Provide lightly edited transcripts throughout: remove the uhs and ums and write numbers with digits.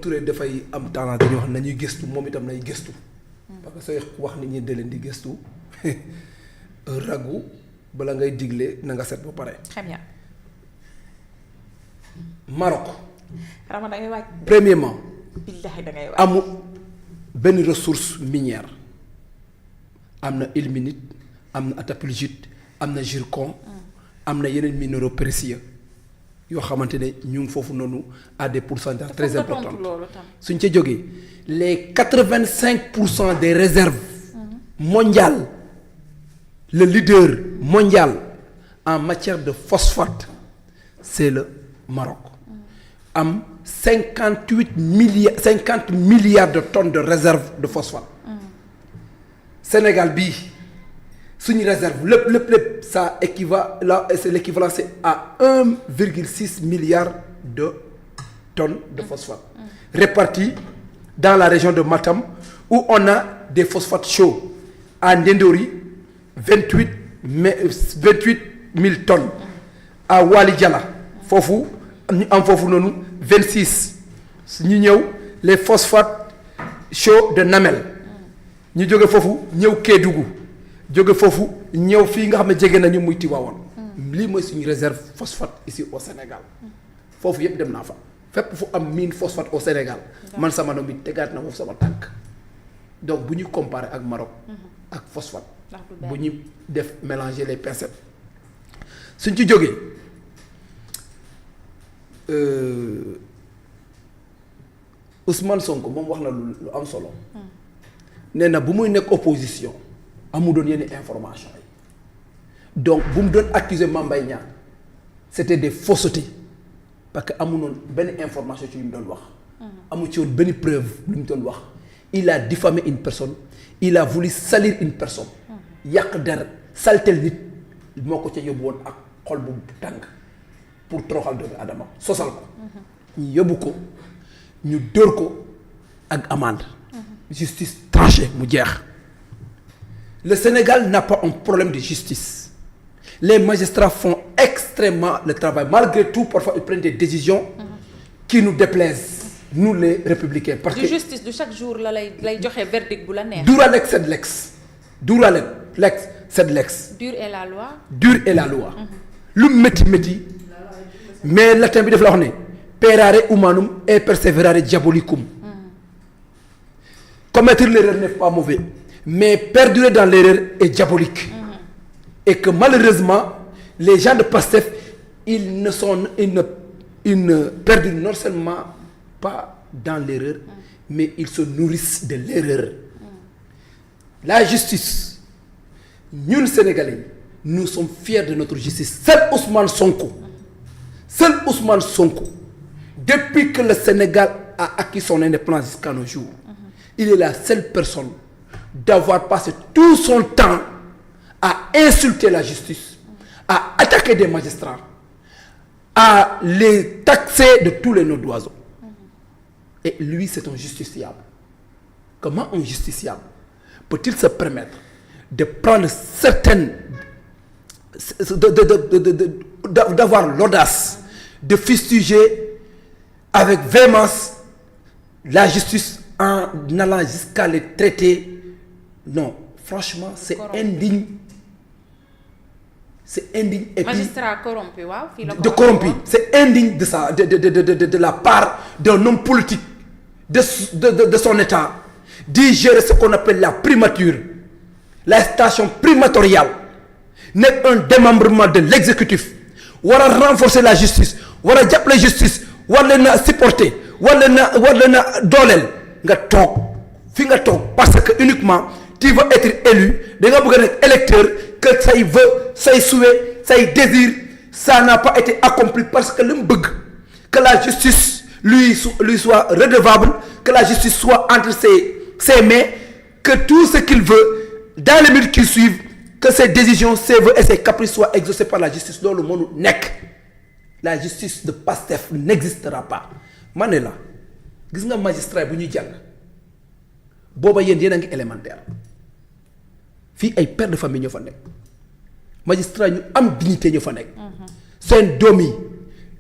Touré dafay am tendance dañuy wax nañuy gëstu moom itam nay gëstu parce que sooy wax nit ñi da leen di gëstu ragu bala ngay digle na nga set ba pare. Très bien. Maroc. Rama da ngay waaj. Premièrement. Billahi da ngay waaj. amul benn ressource minière am na ilménite am na attapulgite am na zircon am na yeneen minéraux précieux yoo xamante ne ñu ngi foofu noonu à des pourcentages très importants suñ ca jógee les 85% des réserves mondiales le leader mondial en matière de phosphate c'est le Maroc am 50 milliards de tonnes de réserves de phosphate Sénégal bii suñu réserve lépp ça équivaut là c'est l'équivalent c'est à 1,6 milliard de tonnes de phosphate réparties dans la région de Matam où on a des phosphates chauds à Ndendori 28 000 tonnes à Wali Diala foofu ñu am foofu noonu 26 ñu ñëw les phosphates chauds de Namel ñu jóge foofu ñëw Kédougou jóge foofu ñëw fii nga xam ne jege nañu muy Tivaouane lii mooy suñu réserve phosphate ici au Sénégal foofu yëpp dem naa fa fépp fu am mine phosphate au Sénégal man sama nom bi tegaat na foofu sama tànk donc bu ñu comparer ak Maroc ak phosphate bu ñu def mélanger les pincettes suñ ci jógee Ousmane Sonko moom wax na lu am solo nee na bu muy nekk opposition amu doon yenn information yi donc bu mu doon accuser Mame Mbaye Niang c'était des faussetés parce que amu noonu benn information ci yu mu doon wax amu ci woon benn preuve lu mu doon wax il a diffamé une personne il a voulu salir une personne yàq der saltel nit moo ko ca yóbbu woon ak xol bu tàng pour toroxal doomu adama sosal ko ñu yóbbu ko ñu dóor ko ak amende justice tranchée mu jeex. Le Sénégal n'a pas un problème de justice. Les magistrats font extrêmement le travail. Malgré tout, parfois, ils prennent des décisions qui nous déplaisent, nous les républicains. Parce que justice de chaque jour la lay joxe verdict bu la neex. Dura lex sed lex. Dura lex sed lex. Dure est la loi. Dure est la loi. lu métti mais latin bi daf la wax ne perare humanum et perseverare diabolicum. Commettre l'erreur n'est pas mauvais. Mais perdurer dans l'erreur est diabolique. Et que malheureusement, les gens de Pastef, ils ne perdurent non seulement pas dans l'erreur, mais ils se nourrissent de l'erreur. La justice, nous Sénégalais, nous sommes fiers de notre justice. Seul Ousmane Sonko, depuis que le Sénégal a acquis son indépendance jusqu'à nos jours, il est la seule personne d'avoir passé tout son temps à insulter la justice, à attaquer des magistrats, à les taxer de tous les noms d'oiseaux. Et lui, c'est un justiciable. Comment un justiciable peut-il se permettre de prendre certaines... d'avoir l'audace de fustiger avec véhémence la justice en allant jusqu'à les traiter? Non, franchement, c'est indigne. C'est indigne. Et magistrat corrompu, waaw. De corrompu. C'est indigne de ça, de la part d'un homme politique, de son État, d'y gérer ce qu'on appelle la primature, la station primatoriale, n'est un démembrement de l'exécutif. War a renforcer la justice, war a jàppale justice, war leen a supporter, war leen a dooleel nga toog fi nga toog parce que uniquement tu veux être élu da nga bëgg a nekk électeur que say vœu say souhait say désir ça n'a pas été accompli parce que li mu bëgg que la justice lui soit redevable, que la justice soit entre ses mains, que tout ce qu'il veut dans les minutes qui suivent, que ses décisions, ses vœux et ses caprices soient exaucés par la justice. Loolu mënu nekk. La justice de Pastef n'existera pas. ma ne la gis nga magistrat bu ñuy jàng booba yéen a ngi élémentaire fii ay pères de famille ñoo fa nekk magistrat ñu am dignité ñoo fa nekk seen doom yi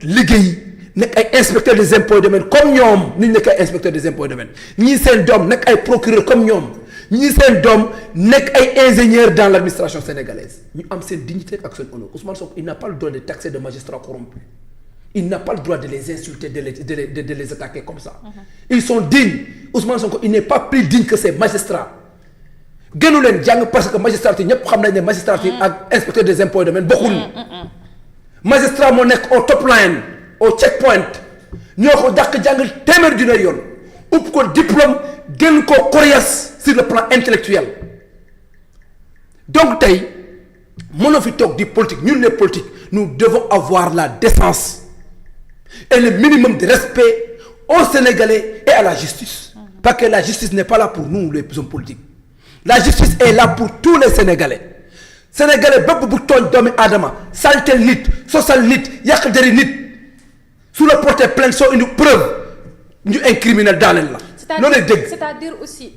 liggéey nekk ay inspecteur des impôts et domaines comme ñoom ni ñu nekk ay inspecteur des impôts et domaines ñii seen doom nekk ay procureur comme ñoom ñii seen doom nekk ay ingénieur dans l'administration sénégalaise ñu am seen dignité ak seen honneur Ousmane Sonko il n'a pas le droit de taxer de magistrats corrompus il n'a pas le droit de les insulter de les attaquer comme ça ils sont dignes Ousmane Sonko il n'est pas plus digne que ces magistrats gënu leen jàng parce que magistrat yi ñëpp xam nañ ne magistrat yi ak inspecteur des impôts et domaines bokkul magistrat moo nekk au top line au checkpoint ñoo ko dàq jàng téeméer dina yoon upp ko diplôme gën ko coriace sur le plan intellectuel donc tey mënoo fi toog di politique ñun les politiques nous devons avoir la décence et le minimum de respect aux Sénégalais et à la justice parce que la justice n'est pas là pour nous les hommes politiques la justice est là pour tous les Sénégalais Sénégalais bépp bu tooñ doomi aadama saltel nit sosal nit yàq deri nit su la porter plainte soo indi preuve ñu incriminer daaneel la loolu dégg c'est-à-dire aussi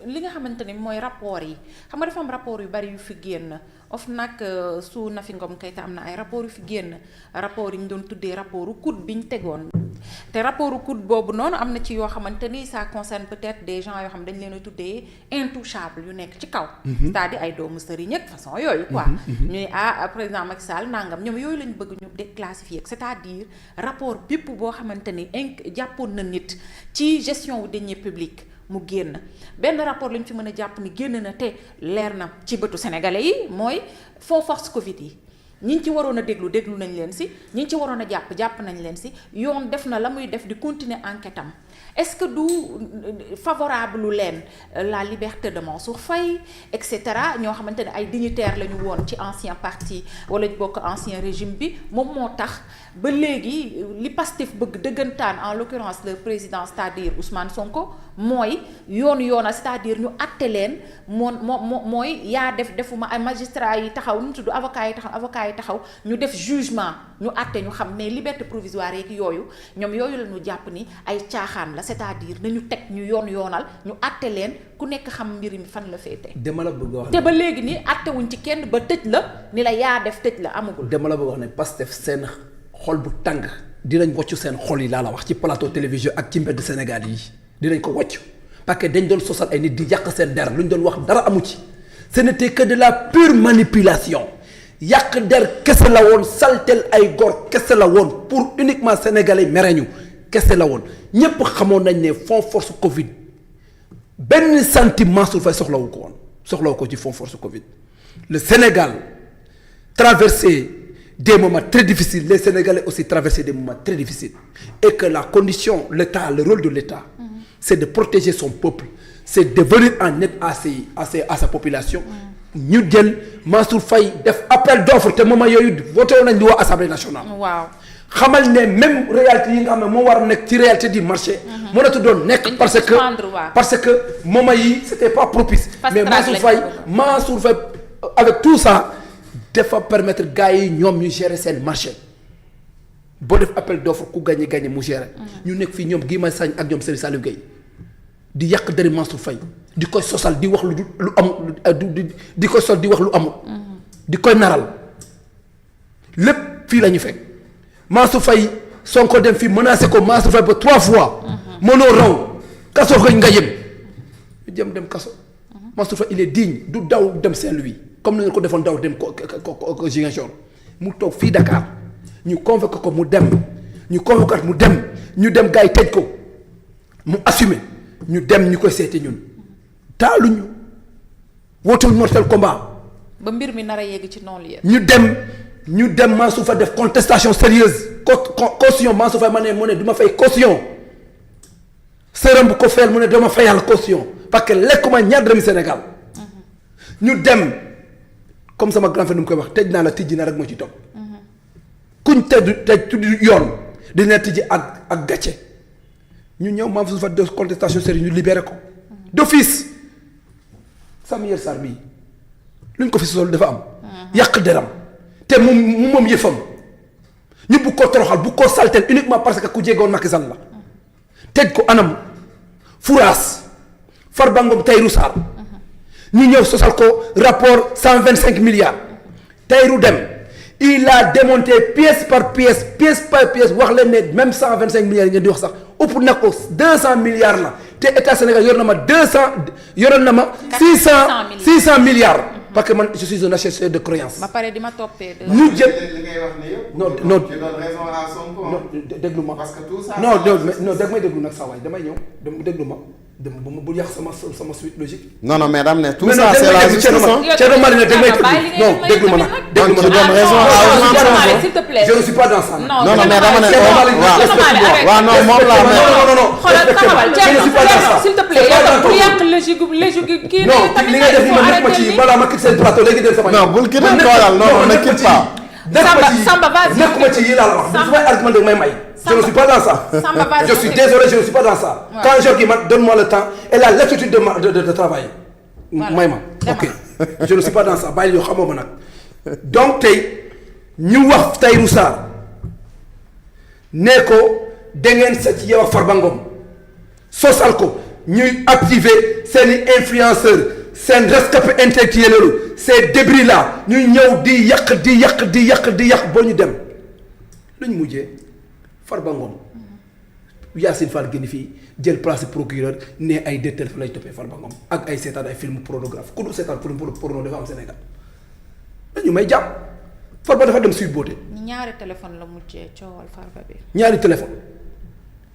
li nga xamante ni mooy rapport yi xam nga dafa am rapport yu bari yu fi génn OFNAC su Nafi Ngom Keïta am na ay rapport yu fi génn rapport yi ñu doon tuddee rapportu COUD bi ñu tegoon te rapportu COUD boobu noonu am na ci yoo xamante ni ça concerne peut-être des gens yoo xam dañ leen a tuddee intouchable yu nekk ci kaw c'est-à-dire ay doomu sëriñ ak façon yooyu quoi ñu ne président Macky Sall nangam ñoom yooyu lañ bëgg ñu déclassifier c'est-à-dire rapport bépp boo xamante ni jàppoon na nit ci gestion wu deniers publics mu génn benn rapport lañ ci mën a jàpp ni génn na te leer na ci bëtu sénégalais yi mooy fonds force Covid yi ñi ci waroon a déglu nañ leen si ñi ci waroon a jàpp nañ leen si yoon def na la muy def di continuer enquête am est-ce que du favorable lu leen la liberté de Mansour Faye et cetera ñoo xamante ne ay dignitaires la ñu woon ci ancien parti wala bokk ancien régime bi moom moo tax ba léegi li Pastef bëgg dëggantaan en l'occurrence le président c'est-à-dire Ousmane Sonko mooy yoona c'est-à-dire ñu àtte leen mooy yaa defuma ay magistrats yi taxaw nu mu tudd avocats yi taxaw ñu def jugement ñu àtte ñu xam mais liberté provisoire yeeg yooyu ñoom yooyu la ñu jàpp ni ay caaxaan la c'est-à-dire nañu teg ñu yoonal ñu àtte leen ku nekk xam mbir mi fan la féete. dama la bëgg wax te ba léegi ni àtte wuñ ci kenn ba tëj la ni la yaa def tëj la amagul. dama la bëgg wax ne Pastef seen xol bu tàng dinañ woccu seen xol yi laa la wax ci plateau télévision ak ci mbedd Sénégal yi dinañ ko wocc parce que dañ doon sosal ay nit di yàq seen der lu ñu doon wax dara amu ci ce n'était que de la pure manipulation yàq der kese la woon saltel ay góor kese la woon pour uniquement sénégalais mereñu kese la woon ñépp xamoon nañ ne fonds force Covid benn centime Mansour Faye soxlawu ko ci fonds force Covid le Sénégal traversé des moments très difficiles les Sénégalais aussi traversé des moments très difficiles et que la condition l'État le rôle de l'État c'est de protéger son peuple c'est de venir en aide à sa population ñu jël Mansour Faye def appel d'offre te moment yooyu voté woon nañ di waa Assemblée nationale waaw xamal ne même réalité yi nga xam ne moo war a nekk ci réalité du marché mënatu doon nekk parce que moment yi c'était pas propice mais Mansour Faye avec tout ça dafa permettre gars yi ñoom ñu gérer seen marché boo def appel d'offre ku gagné mu gérer ñu nekk fii ñoom Guy Marius Sagna ak ñoom Serigne Saliou Gueye di yàq dari Mansour Faye di koy sosal di wax lu amul di koy sol di wax lu amul di koy naral lépp fii la ñu fekk Mansour Faye Sonko dem fii menacé ko Mansour Faye ba 3 fois mënoo raw kaso koy nga jëm dem kaso Mansour Faye il est digne du daw dem Saint-Louis comme ni ko defoon daw dem ko Ziguinchor mu toog fii Dakar ñu convoqué ko mu dem ñu dem gars yi tëj ko mu assumé ñu dem ñu koy seeti ñun taaluñu wootul mortel combat ba mbir mi nar a yegg ci noonu yéen ñu dem Mansour Faye def contestation sérieuse caution Mansour Faye mu ne du ma fay caution sërëm bu ko fayal mu ne dama fayal caution parce que lekkuma ñaar dërëmi Sénégal ñu dem comme sama grand frère nu mu koy wax tëj naa la tijji na rek moo ci topp kuñ tëj tudd yoon dina tijji ak gàcce ñu ñëw Mansour Faye def contestation sérieuse ñu libéré ko d'office Samuel Sarr bii luñ ko fi sol dafa am yàq deram te moom yëfam ñu bu ko toroxal bu ko saltel uniquement parce que ku jéegoon Macky Sall la tëj ko anam Fouras Farba Ngom Tahirou Sarr ñu ñëw sosal ko rapport 125 milliards Tahirou dem il a démonté pièce par pièce wax leen ne même 125 milliards yi ngeen di wax sax ëpp na ko 200 milliards la te état Sénégal yor na ma 600 milliards. parce que man je suis un acheteur de croyance. ba pare di ma toppee. ñu jël li ngay wax ne yëpp. non tu donnes raison à Sonko. non déglu ma. parce que tout ça. non dag may déglu nag saa waay damay ñëw déglu ma bu yàq sama suite logique. non mais dama ne tout ça c'est la justice. Thierno Marine dag may déglu non déglu ma nag. donc tu donnes raison à Ousmane Sonko. s'il te plaît. je ne suis pas dans ça. non mais dama ne waaw non moom laa non xoolal taxawal je ne suis pas dans ça. s'il te plaît yow yàq logique kii non li ngay def ni man nekk ma ci balaa ma quitte seen plateau léegi dem sama. non bul kii dem toogal non ne quitte pas. Samba vas-y nekk ma ci yi laa la wax. su may argument da may may. je ne suis pas dans ça. Samba vas-y je suis désolé je ne suis pas dans ça. Ouais. quand Jorgui donne-moi le temps et la latitude de travailler. Voilà. may ma ok je ne suis pas dans ça bàyyi yoo xamoo ma nag. donc tey ñu wax Tahirou Sarr ne ko da ngeen sa ci yow ak Farba Ngom sosal ko ñuy activer seeni influenceurs seen rescapé intellectuel loolu ces débris là ñuy ñëw di yàq boo ñu dem lu ñu mujjee Farba Ngom Yacine Fall génn fii jël place procureur ne ay détenu lay toppee Farba Ngom ak ay seetaan ay film pornographe ku dul seetaan porno dafa am Sénégal dañu may jàpp Farba dafa dem Sweet Beauté ñaari téléphone la mujjee coowal Farba bi. ñaari téléphone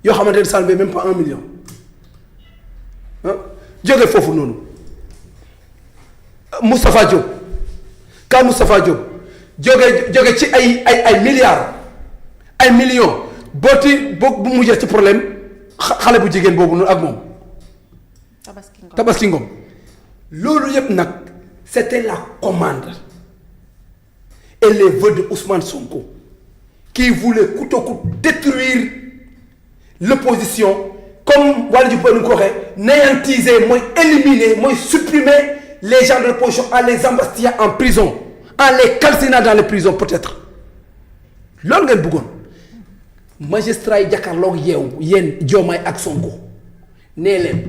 yoo xamante ne ça ne vaut même pas 1 million ah jóge foofu noonu Moustapha Diop ka Moustapha Diop jóge ci ay millions booti bu mujjee ci problème xale bu jigéen boobu noonu ak moom. Tabaski Ngom loolu yëpp nag c'était la commande et les vœux de Ousmane Sonko qui voulait coûte que coûte détruire l'opposition comme wàllu ji nu ko waxee néantiser mooy éliminer mooy supprimer les gens de l'opposition en les embastillant en prison en les calcinant dans les prisons peut-être loolu ngeen bëggoon magistrat yi jàkkaarloog yéen Diomaye ak Sonko nee leen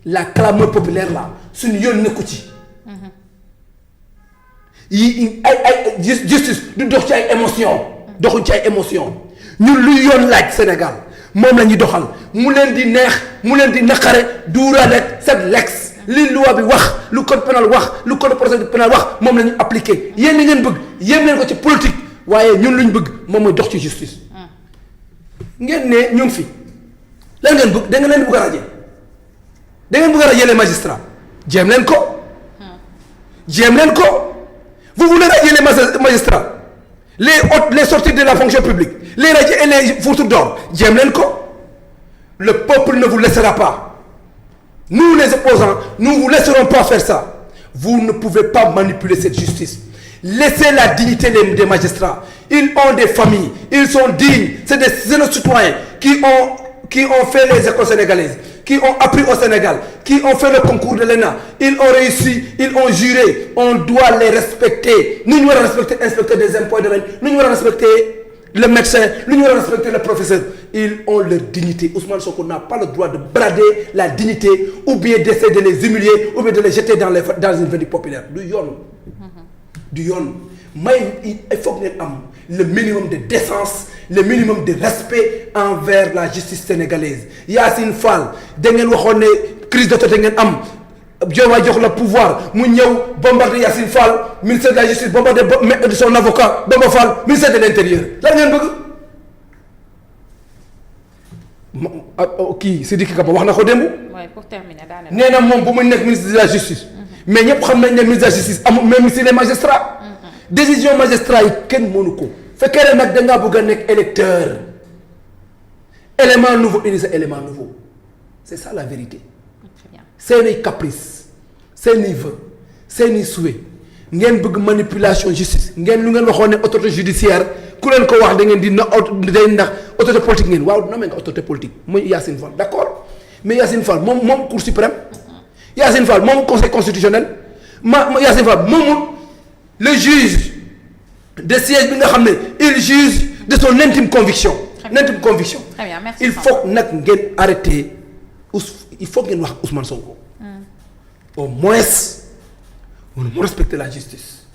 la clameur populaire là suñu yoon nekku ci yi ay justice du dox ci ay émotion doxuñ ci ay émotion ñun luy yoon laaj Sénégal moom la ñuy doxal mu leen di neex mu leen di naqare duuraaleeg cette lex li loi bi wax lu code pénal wax lu code procédure pénal wax moom la ñu appliqué yéen li ngeen bëgg yéen leen ko ci politique waaye ñun lu ñu bëgg moom mooy dox ci justice ngeen ne ñu ngi fi lan ngeen bëgg da nga leen bëgg a radier da ngeen bëgg a radier les magistrats jéem leen ko jéem leen ko vous voulez radier les magistrats les sortir de la fonction publique les radier et les foutre dehors jéem leen ko le peuple ne vous laissera pas nous les opposants nous vous laisserons pas faire ça vous ne pouvez pas manipuler cette justice laissez la dignité des magistrats ils ont des familles ils sont dignes c'est nos citoyens qui ont fait les écoles sénégalaises qui ont appris au Sénégal qui ont fait le concours de l'ENA ils ont réussi ils ont juré on doit les respecter nu ñu war a respecter inspecteur des impôts et domaines nu ñu war a respecter le médecin lu ñu war a respecter le professeur ils ont leur dignité Ousmane Sonko n'a pas le droit de brader la dignité ou bien d'essayer de les humilier ou bien de les jeter dans une vindicte populaire du yoon il faut que ngeen am le minimum de décence le minimum de respect envers la justice sénégalaise Yacine Fall da ngeen waxoon ne crise d'autorité ngeen am Diomaye jox la pouvoir mu ñëw bombarder Yacine Fall ministère de la justice bombarder son avocat Bamba Fall ministère de l'intérieur lan ngeen bëgg kii Sidiki Kaba wax na ko démb. pour terminer daanaka. nee na moom bu muy nekk ministre de la justice. mais ñëpp xam nañ ne ministre de la justice amul même si les magistrats. décision magistrat yi kenn mënu ko. fekkee ne nag da ngaa bëgg a nekk électeur élément nouveau indi sa élément nouveau c'est ça la vérité. seeni caprice seeni vœu seeni souhait ngeen bëgg manipulation justice ngeen lu ngeen waxoon ne autorité judiciaire ku leen ko wax da ngeen di day ndax autorité politique ngeen waaw nommé nga autorité politique mooy Yacine Fall d'accord mais Yacine Fall moom cour suprême Yacine Fall moom conseil constitutionnel Yacine Fall moomul le juge de siège bi nga xam ne il juge de son intime conviction. intime conviction. Très bien, merci il faut nag ngeen arrêter il faut ngeen wax Ousmane Sonko. au moins mu respecter la justice.